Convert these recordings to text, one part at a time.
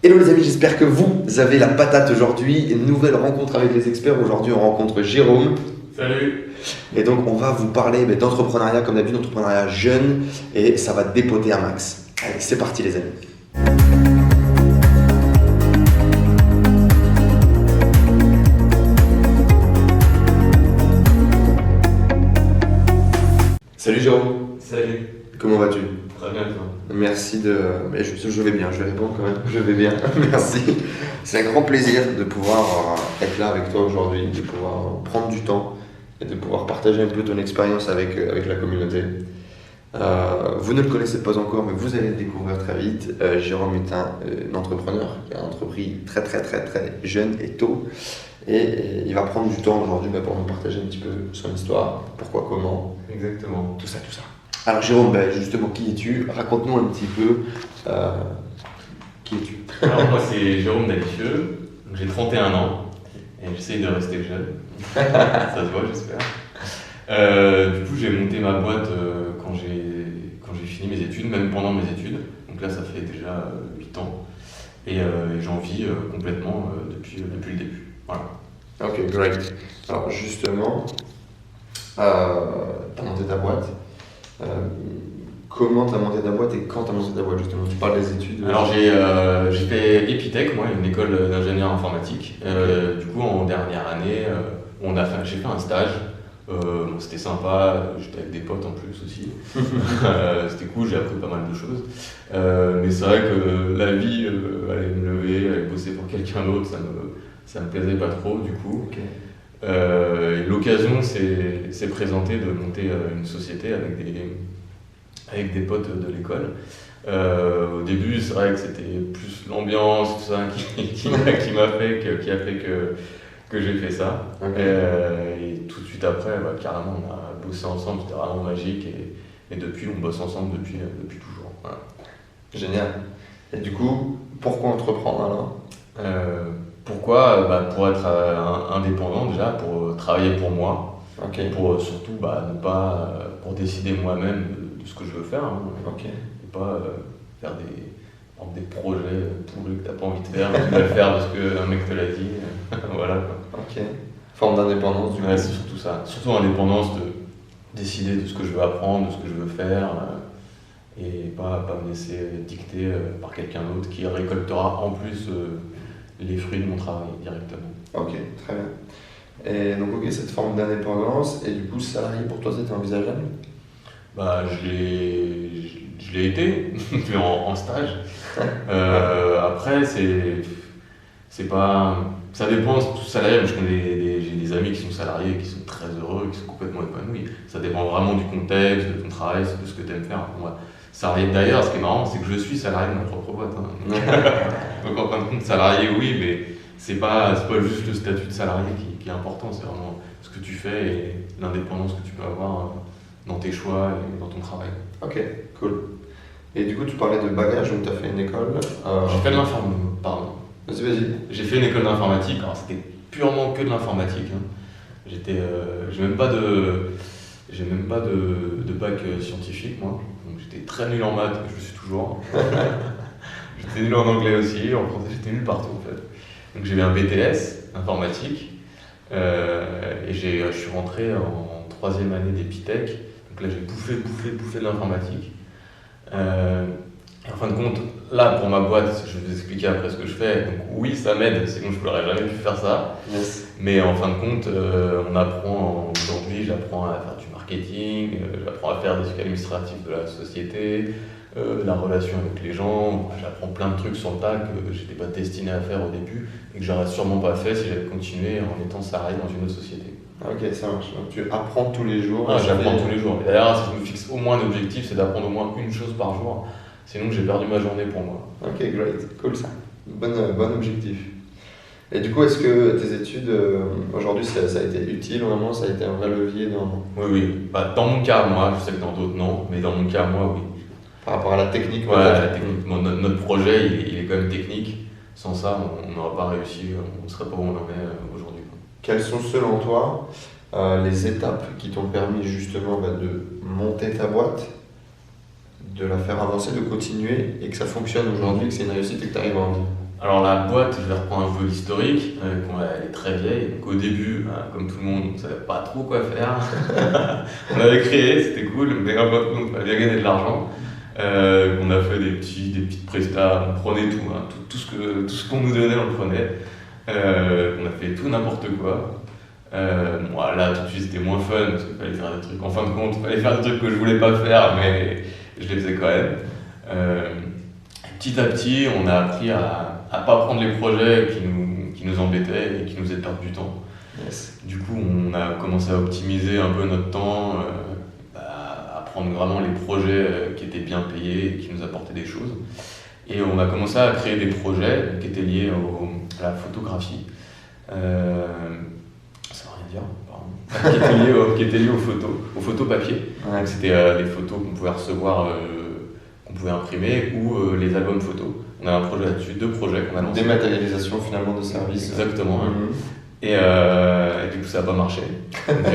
Hello les amis, j'espère que vous avez la patate aujourd'hui. Une nouvelle rencontre avec les experts. Aujourd'hui, on rencontre Jérôme. Salut. Et donc, on va vous parler d'entrepreneuriat, comme d'habitude, d'entrepreneuriat jeune. Et ça va dépoter un max. Allez, c'est parti les amis. Salut Jérôme. Salut. Comment vas-tu? Très bien, toi. Merci de. Mais je vais bien, je vais répondre quand même. Je vais bien, merci. C'est un grand plaisir de pouvoir être là avec toi aujourd'hui, de pouvoir prendre du temps et de pouvoir partager un peu ton expérience avec la communauté. Vous ne le connaissez pas encore, mais vous allez le découvrir très vite. Jérôme est un entrepreneur qui a entrepris très jeune et tôt. Et il va prendre du temps aujourd'hui pour nous partager un petit peu son histoire, pourquoi, comment. Exactement. Tout ça. Alors Jérôme, justement, qui es-tu? Raconte-nous un petit peu qui es-tu? Alors moi c'est Jérôme Dalicieux, j'ai 31 ans et j'essaye de rester jeune. Ça se voit j'espère. Du coup j'ai monté ma boîte quand j'ai fini mes études, même pendant mes études. Donc là ça fait déjà 8 ans et j'en vis complètement depuis le début. Voilà. Ok, great. Alors justement, tu as monté ta boîte. Comment tu as monté ta boîte et quand tu as monté ta boîte justement? Tu parles des études. Alors j'ai fait Epitech, moi, une école d'ingénieur informatique. Du coup en dernière année, j'ai fait un stage. C'était sympa, j'étais avec des potes en plus aussi. C'était cool, j'ai appris pas mal de choses. Mais c'est vrai que la vie, aller me lever, aller bosser pour quelqu'un d'autre, ça me plaisait pas trop du coup. Okay. Et l'occasion s'est présentée de monter une société avec des potes de l'école. Au début, c'est vrai que c'était plus l'ambiance, tout ça, qui a fait que j'ai fait ça. Okay. Et tout de suite après, carrément, on a bossé ensemble, c'était vraiment magique. Et depuis, on bosse ensemble depuis toujours. Voilà. Génial. Et du coup, pourquoi entreprendre alors? Pourquoi? Pour être indépendant déjà, pour travailler pour moi. Okay. Pour surtout pour décider moi-même de ce que je veux faire. Hein. Okay. Et pas faire des projets pourris que t'as pas envie de faire, mais tu vas le faire parce qu'un mec te l'a dit. Voilà quoi. Ok. Forme d'indépendance du coup. Ouais, c'est surtout ça. Surtout indépendance de décider de ce que je veux apprendre, de ce que je veux faire. Et pas me laisser dicter par quelqu'un d'autre qui récoltera en plus les fruits de mon travail directement. Ok, très bien. Et donc, ok, cette forme d'indépendance, et du coup, salarié pour toi, c'était envisageable? Je l'ai été, mais en stage. Après, c'est pas. Ça dépend, tout salarié. Moi, j'ai des amis qui sont salariés, qui sont très heureux, qui sont complètement épanouis. Ça dépend vraiment du contexte, de ton travail, de ce que tu aimes faire. Moi, salarié d'ailleurs, ce qui est marrant, c'est que je suis salarié de ma propre boîte. Hein. Donc en fin de compte, salarié, oui, mais c'est pas juste le statut de salarié qui est important, c'est vraiment ce que tu fais et l'indépendance que tu peux avoir dans tes choix et dans ton travail. Ok, cool. Et du coup, tu parlais de bagage, donc tu as fait une école. J'ai fait de l'informatique, pardon. Vas-y. J'ai fait une école d'informatique, alors c'était purement que de l'informatique. Hein. J'ai même pas de bac scientifique, moi. Donc j'étais très nul en maths, je le suis toujours. J'étais nul en anglais aussi, en français j'étais nul partout en fait. Donc j'ai eu un BTS informatique et je suis rentré en 3e année d'Epitech. Donc là j'ai bouffé de l'informatique. Et en fin de compte, là pour ma boîte, je vais vous expliquer après ce que je fais. Donc oui, ça m'aide, sinon je n'aurais jamais pu faire ça. Yes. Mais en fin de compte, aujourd'hui, j'apprends à faire du marketing, j'apprends à faire des trucs administratifs de la société, la relation avec les gens. J'apprends plein de trucs sur le tas que j'étais pas destiné à faire au début et que j'aurais sûrement pas fait si j'avais continué en étant salarié dans une autre société. Ok, ça marche. Donc tu apprends tous les jours. J'apprends tous les jours. Et d'ailleurs, si je me fixe au moins un objectif, c'est d'apprendre au moins une chose par jour. Sinon, j'ai perdu ma journée pour moi. Ok, great. Cool ça. Bon objectif. Et du coup, est-ce que tes études, aujourd'hui, ça a été utile vraiment? Ça a été un vrai levier dans... Oui. Dans mon cas, moi, je sais que dans d'autres, non. Mais dans mon cas, moi, oui. Par rapport à la technique? Ouais, la technique. Notre projet, il est quand même technique. Sans ça, on n'aurait pas réussi. On ne serait pas où on en est aujourd'hui. Quelles sont, selon toi, les étapes qui t'ont permis justement de monter ta boîte, de la faire avancer, de continuer et que ça fonctionne aujourd'hui, que c'est une réussite et que tu arrives à en vivre? Alors la boîte, je vais reprendre un peu l'historique, elle est très vieille. Donc au début, comme tout le monde, on ne savait pas trop quoi faire. On l'avait créé, c'était cool, mais en fin de compte, on avait gagné de l'argent. On a fait des petites prestats, on prenait tout, tout ce qu'on nous donnait, on le prenait. On a fait tout n'importe quoi. Bon, là tout de suite c'était moins fun parce qu'il fallait faire des trucs. En fin de compte, il fallait faire des trucs que je voulais pas faire, mais je les faisais quand même. Petit à petit, on a appris à pas prendre les projets qui nous embêtaient et qui nous faisaient perdre du temps. Yes. Du coup, on a commencé à optimiser un peu notre temps, à prendre vraiment les projets qui étaient bien payés et qui nous apportaient des choses. Et on a commencé à créer des projets qui étaient liés à la photographie. Ça veut rien dire, pardon. qui étaient liés aux photos papier. Ouais. Donc c'était des photos qu'on pouvait recevoir, qu'on pouvait imprimer, ou les albums photos. On a un projet là-dessus, 2 projets qu'on a lancés. Dématérialisation finalement de services. Exactement. Mm-hmm. Et du coup, ça n'a pas marché. Donc,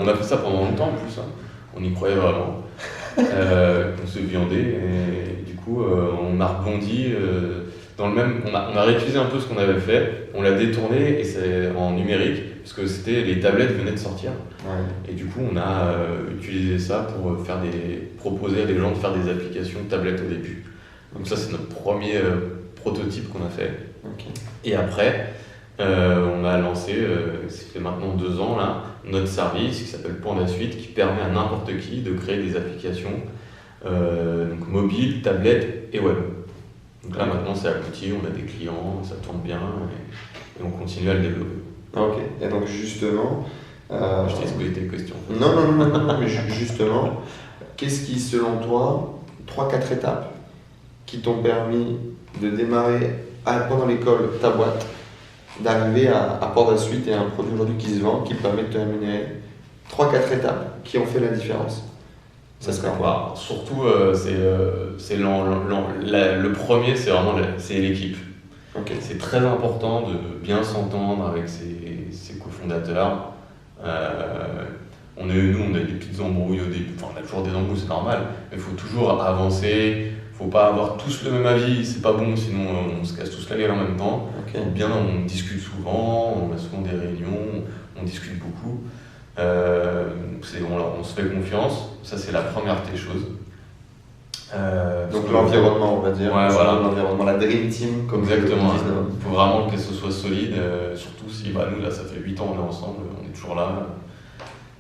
on a fait ça pendant longtemps en plus. On y croyait vraiment. On se viandait et du coup, on a rebondi dans le même. On a réutilisé un peu ce qu'on avait fait, on l'a détourné et c'est en numérique, parce que les tablettes venaient de sortir. Ouais. Et du coup, on a utilisé ça pour proposer à des gens de faire des applications tablettes au début. Donc, ça, c'est notre premier prototype qu'on a fait. Okay. Et après, on a lancé, ça fait maintenant 2 ans, là, notre service qui s'appelle Panda Suite, qui permet à n'importe qui de créer des applications donc mobiles, tablettes et web. Donc là maintenant c'est abouti, on a des clients, ça tourne bien et on continue à le développer. Ok, et donc justement... Je t'ai exposé tes questions. Non, mais justement, qu'est-ce qui selon toi, 3-4 étapes qui t'ont permis de démarrer pendant l'école ta boîte, d'arriver à Panda Suite et à un produit aujourd'hui qui se vend, qui permet de te rémunérer? 3-4 étapes qui ont fait la différence. Ça serait quoi? Surtout, le premier, c'est vraiment c'est l'équipe. Okay. C'est très important de bien s'entendre avec ses cofondateurs. On a eu des petites embrouilles au début. Enfin, on a toujours des embrouilles, c'est normal. Mais il faut toujours avancer. Faut pas avoir tous le même avis, c'est pas bon, sinon on se casse tous la gueule en même temps. Okay. Donc bien, on discute souvent, on a souvent des réunions, on discute beaucoup. On se fait confiance, ça c'est la première des choses. Donc l'environnement, on va dire. Ouais, voilà. L'environnement, la Dream Team, comme exactement. Il faut vraiment que ce soit solide, surtout si nous là ça fait 8 ans on est ensemble, on est toujours là.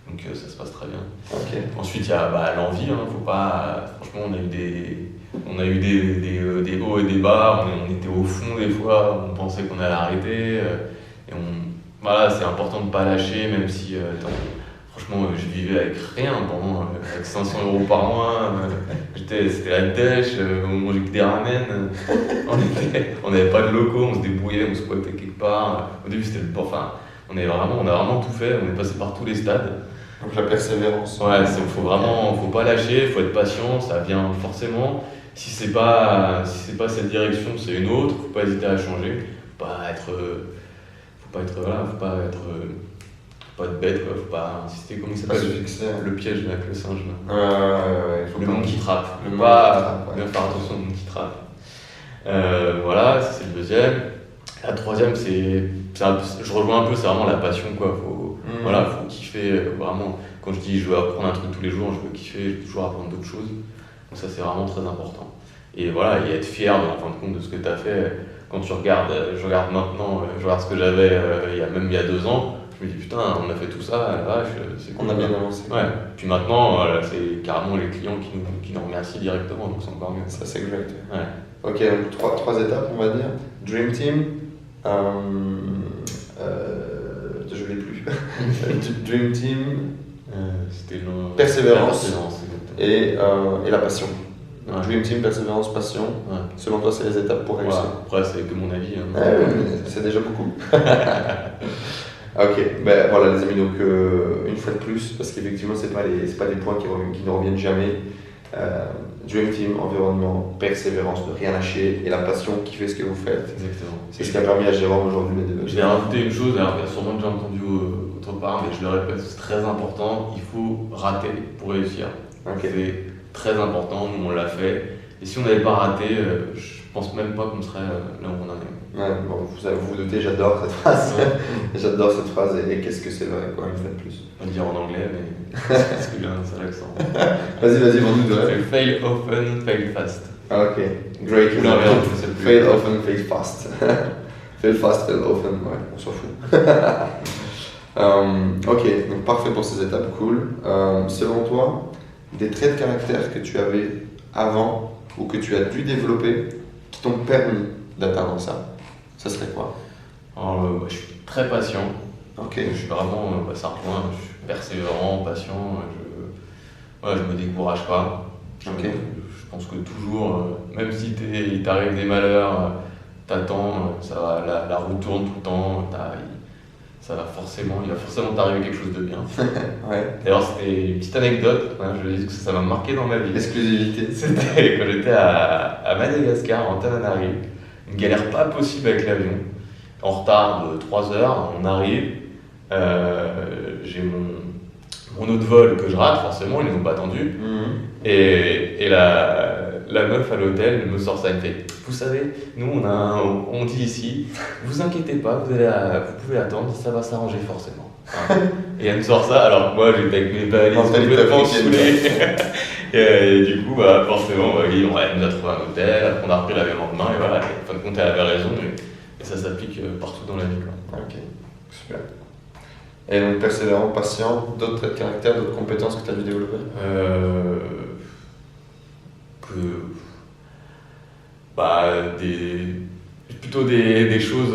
Donc ça se passe très bien. Okay. Ensuite il y a l'envie, faut pas. Franchement on a eu des hauts et des bas, on était au fond des fois, on pensait qu'on allait arrêter. Et voilà, c'est important de ne pas lâcher, même si franchement je vivais avec rien avec 500 € par mois. C'était la dèche, on mangeait que des ramen. On n'avait pas de locaux, on se débrouillait, on squattait quelque part. Au début c'était on a vraiment tout fait, on est passé par tous les stades. Donc la persévérance. Ouais, faut pas lâcher, il faut être patient, ça vient forcément. Si c'est pas cette direction, c'est une autre, faut pas hésiter à changer, faut pas être bête, quoi. Faut pas insister, comment il s'appelle, le piège avec le singe là. Ouais, le monkey trap, faut pas bien faire attention au monkey trap. Voilà, ça c'est le deuxième. La troisième, je rejoins un peu, c'est vraiment la passion, quoi. Voilà, faut kiffer vraiment. Quand je dis je veux apprendre un truc tous les jours, je veux kiffer, je veux toujours apprendre d'autres choses. Donc ça c'est vraiment très important. Et voilà, et être fier en fin de compte de ce que tu as fait. Quand je regarde maintenant, je regarde ce que j'avais il y a 2 ans, je me dis putain, on a fait tout ça, la vache, c'est cool. On a bien avancé. Ouais. Puis maintenant, c'est carrément les clients qui nous remercient directement, donc c'est encore mieux. Ça c'est exact. Ouais. Ok, donc 3 étapes on va dire. Dream Team, je l'ai plus. Dream Team, c'était persévérance et la passion. Ouais. Dream Team, persévérance, passion. Ouais. Selon toi, c'est les étapes pour réussir. Après, c'est que mon avis. C'est déjà beaucoup. Ok, ben voilà les amis, donc une fois de plus, parce qu'effectivement, c'est pas des points qui ne reviennent jamais. Dream Team, environnement, persévérance, ne rien lâcher et la passion qui fait ce que vous faites. Exactement. C'est ce qui a permis à Jérôme aujourd'hui de. Je vais rajouter une chose, alors il y a sûrement déjà entendu autre part, mais je le répète, c'est très important, il faut rater pour réussir. Okay. C'est très important, nous on l'a fait. Et si on n'avait pas raté, je pense même pas qu'on serait là où on en est. Ouais, bon, vous vous doutez, j'adore cette phrase. J'adore cette phrase et qu'est-ce que c'est vrai, quoi, une fois de plus. On va dire en anglais, mais c'est ce que bien, c'est l'accent. Vas-y, vends-nous de C'est fail often, fail fast. Ah, ok. Great. Ou l'inverse, je sais plus. Fail often, fail fast. Fail fast, fail often, ouais, on s'en fout. Ok, donc parfait pour ces étapes, cool. Selon toi, des traits de caractère que tu avais avant ou que tu as dû développer qui t'ont permis d'atteindre ça serait quoi? Alors, je suis très patient. Ok. Je suis vraiment, ça rejoint, je suis persévérant, patient. Je me décourage pas. Ok. Je pense que toujours, même si il t'arrive des malheurs, t'attends, ça va, la roue tourne tout le temps, il va forcément t'arriver quelque chose de bien. Ouais. D'ailleurs, c'était une petite anecdote, hein, je dis que ça m'a marqué dans ma vie. Exclusivité. C'était quand j'étais à Madagascar, en Tananarive, une galère pas possible avec l'avion. En retard de 3 heures, on arrive, j'ai mon autre vol que je rate, forcément, ils ne nous ont pas attendu. Et la meuf à l'hôtel me sort ça, elle me fait « Vous savez, nous on dit ici, vous inquiétez pas, vous pouvez attendre, ça va s'arranger forcément. » Et elle me sort ça, alors que moi j'étais avec mes valises complètement saoulées. Et du coup, forcément, elle nous a trouvé un hôtel, après on a repris l'avion le lendemain, et voilà, en fin de compte elle avait raison, et ça s'applique partout dans la vie. Quoi. Ok, super. Et donc persévérant, patient, d'autres traits de caractère, d'autres compétences que tu as dû développer? Plutôt des choses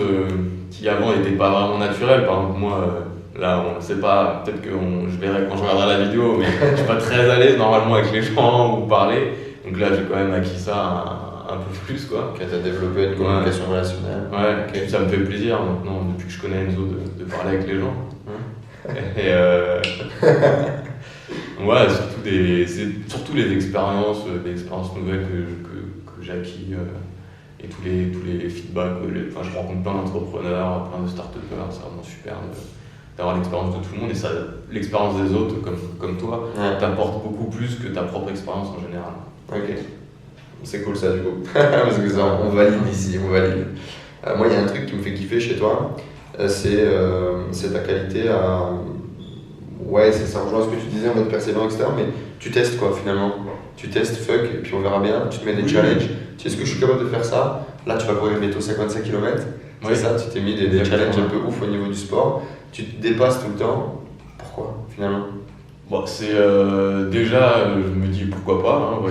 qui avant n'étaient pas vraiment naturelles. Par exemple, moi, là, on ne sait pas, peut-être que je verrai quand je regarderai la vidéo, mais je ne suis pas très à l'aise normalement avec les gens ou parler. Donc là, j'ai quand même acquis ça un peu plus. Quoi. Tu as développé une communication relationnelle. Ouais, okay. Ça me fait plaisir maintenant, depuis que je connais Enzo, de parler avec les gens. Et ouais, surtout les expériences nouvelles que j'ai acquis et tous les feedbacks. Je rencontre plein d'entrepreneurs, plein de start-upers, c'est vraiment super d'avoir l'expérience de tout le monde et ça, l'expérience des autres comme toi t'apporte beaucoup plus que ta propre expérience en général. Ok, c'est cool ça du coup, parce que ça, on valide ici, on valide. Moi il y a un truc qui me fait kiffer chez toi, c'est ta qualité à... Ouais, ça rejoint ce que tu disais en mode persévérant, etc. Mais tu testes quoi finalement. Tu testes, fuck, et puis on verra bien. Tu te mets des challenges. Tu sais, est-ce que je suis capable de faire ça? Là, tu vas courir bientôt 55 km. C'est ça, tu t'es mis des challenges un peu ouf au niveau du sport. Tu te dépasses tout le temps. Pourquoi finalement? Bon, c'est déjà, je me dis pourquoi pas.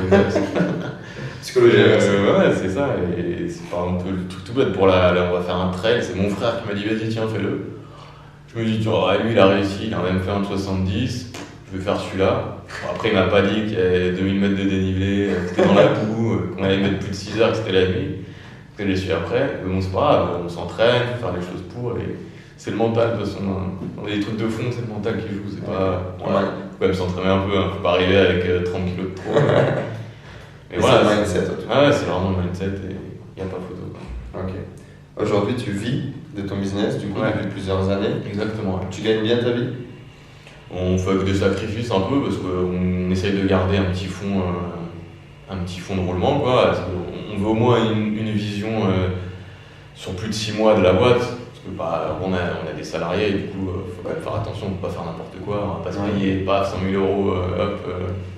Psychologie. Ouais, c'est ça. Et c'est par exemple le truc tout bête pour là, on va faire un trail. C'est mon frère qui m'a dit vas-y, tiens, fais-le. Je me dis, tu vois, lui il a réussi, il a même fait un 70, je vais faire celui-là. Bon, après, il m'a pas dit qu'il y avait 2000 mètres de dénivelé, que c'était dans la boue, qu'on allait mettre plus de 6 heures, que c'était la nuit. Que j'ai su après. Mais bon, c'est pas grave, on s'entraîne, il faut faire les choses pour. Et c'est le mental, de toute façon. On a des trucs de fond, c'est le mental qui joue. C'est pas. Voilà, faut quand même s'entraîner un peu, faut pas arriver avec 30 kilos de trop. Mais voilà, c'est le mindset. C'est vraiment le mindset et il n'y a pas photo. Quoi. Ok. Aujourd'hui, tu vis de ton business, du coup, depuis plusieurs années. Exactement. Tu gagnes bien ta vie? On fait des sacrifices un peu parce qu'on essaye de garder un petit fond de roulement. Quoi. On veut au moins une vision sur plus de 6 mois de la boîte. Parce que on a des salariés et du coup, il faut quand même faire attention, on ne peut pas faire n'importe quoi. On ne va pas se payer, pas 100 000 euros,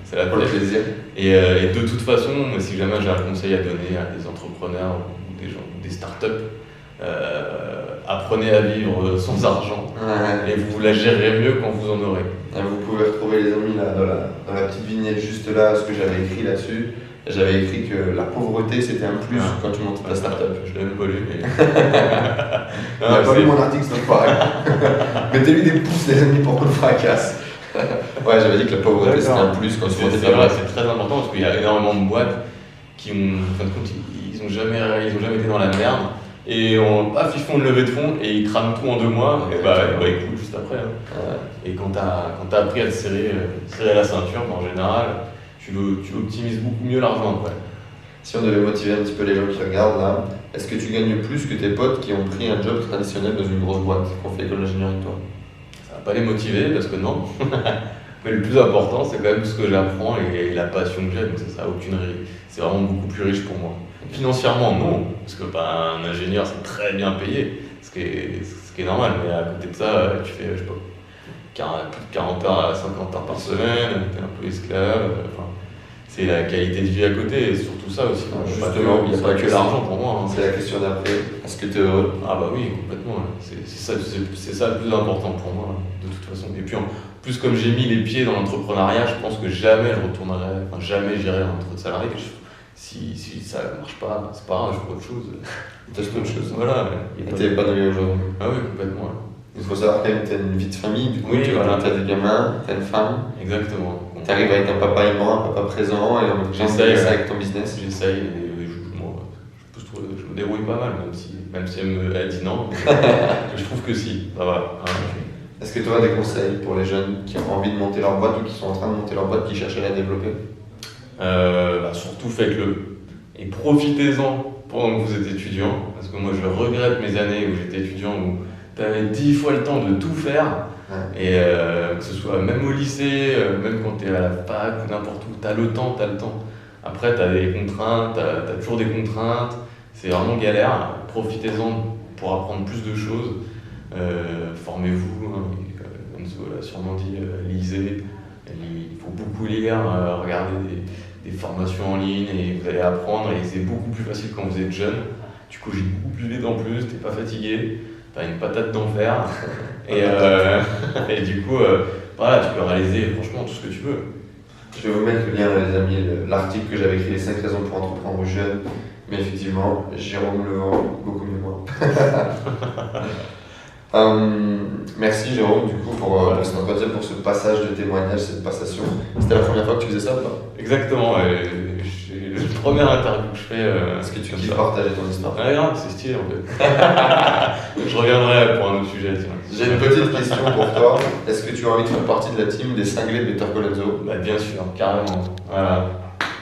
c'est la pour le plaisir. Et de toute façon, si jamais j'ai un conseil à donner à des entrepreneurs ou des gens, des startups, apprenez à vivre sans argent et vous la gérerez mieux quand vous en aurez. Vous pouvez retrouver les amis là, dans la petite vignette juste là, ce que j'avais écrit là-dessus. J'avais écrit que la pauvreté c'était un plus quand tu montes ta startup. Je l'ai même pas lu, mais. Il n'a pas lu mon article, c'est pareil. Mettez-lui des pouces, les amis, pour qu'on le fracasse. Ouais, j'avais dit que la pauvreté c'était un plus quand tu montes ta boîte. C'est très important parce qu'il y a énormément de boîtes qui ont. En fin de compte, ils ont jamais été dans la merde. Et ils font une levée de fonds et ils crament tout en 2 mois, et ils coulent juste après. Et quand t'as appris à te serrer la ceinture, en général, tu optimises beaucoup mieux l'argent après. Si on devait motiver un petit peu les gens qui regardent là, est-ce que tu gagnes plus que tes potes qui ont pris un job traditionnel dans une grosse boîte, qui ont fait école d'ingénierie avec toi? Ça va pas les motiver parce que non. Mais le plus important, c'est quand même ce que j'apprends et la passion que j'ai. Donc ça a aucune c'est vraiment beaucoup plus riche pour moi. Financièrement, non, parce que un ingénieur, c'est très bien payé, ce qui est normal. Mais à côté de ça, tu fais, je sais pas, plus de 40 heures à 50 heures par semaine, t'es un peu esclave. Enfin, c'est la qualité de vie à côté, et surtout ça aussi. Justement, il n'y a pas que l'argent pour moi. Hein. C'est la question d'après. Est-ce que tu es heureux? Ah bah oui, complètement. C'est ça le plus important pour moi, de toute façon. Et puis en plus, comme j'ai mis les pieds dans l'entrepreneuriat, je pense que jamais je retournerai, jamais j'irai en tant que salarié. Si ça ne marche pas, c'est pas grave, je ferai autre chose. Teste autre chose. Voilà. Et t'es épanoui aujourd'hui? Ah oui, complètement. Ouais. Il faut savoir quand même que tu as une vie de famille, du coup, oui, tu voilà. as des gamins, tu as une femme. Exactement. Tu arrives avec un papa aimant, un papa présent, et en même temps, avec ton business. J'essaye, et je me débrouille pas mal, même si elle dit non. Je trouve que si. Ça va. Est-ce que tu as des conseils pour les jeunes qui ont envie de monter leur boîte ou qui sont en train de monter leur boîte, qui cherchent à la développer? Surtout faites-le. Et profitez-en pendant que vous êtes étudiant. Parce que moi, je regrette mes années où j'étais étudiant, où tu avais 10 fois le temps de tout faire. Ouais. Et que ce soit même au lycée, même quand tu es à la fac ou n'importe où, tu as le temps. Après, tu as des contraintes, tu as toujours des contraintes. C'est vraiment galère. Profitez-en pour apprendre plus de choses. Formez-vous. Enzo l'a sûrement dit, lisez. Il faut beaucoup lire, regarder des formations en ligne et vous allez apprendre. Et c'est beaucoup plus facile quand vous êtes jeune. Tu cogites beaucoup plus vite en plus, t'es pas fatigué, t'as une patate d'enfer. Et du coup, voilà, tu peux réaliser franchement tout ce que tu veux. Je vais vous mettre le lien, les amis, l'article que j'avais écrit, les 5 raisons pour entreprendre aux jeunes. Mais effectivement, Jérôme le vend beaucoup mieux moi. Merci Jérôme du coup pour ce passage de témoignage, cette passation. C'était la première fois que tu faisais ça ou pas? Exactement, c'est la première interview que je fais. Est-ce que tu kiffes partager ton histoire? Ouais, non, c'est stylé en fait. Je reviendrai pour un autre sujet. J'ai une petite question pour toi. Est-ce que tu as envie de faire partie de la team des cinglés de Better Call Enzo? Bah, bien sûr, carrément. Voilà.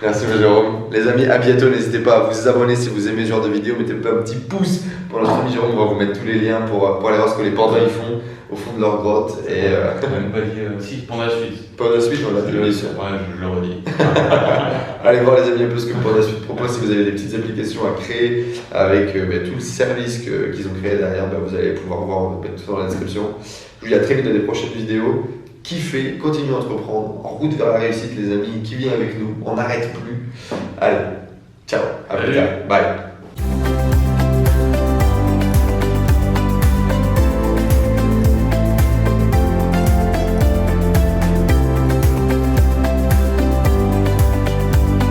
Merci Jérôme. Les amis, à bientôt. N'hésitez pas à vous abonner si vous aimez ce genre de vidéo. Mettez un petit pouce pour notre ami Jérôme. On va vous mettre tous les liens pour aller voir ce que les pandas ils font au fond de leur grotte. Et même pas dit si, Panda Suite. Panda Suite, on l'a dit. Ouais, je le redis. Allez voir les amis un peu ce que Panda Suite propose. Si vous avez des petites applications à créer avec tout le service qu'ils ont créé derrière, vous allez pouvoir voir tout dans la description. Je vous dis à très vite dans des prochaines vidéos. Kiffez, continuez à entreprendre, en route vers la réussite les amis, qui vient avec nous, on n'arrête plus. Allez, ciao, à plus tard, bye.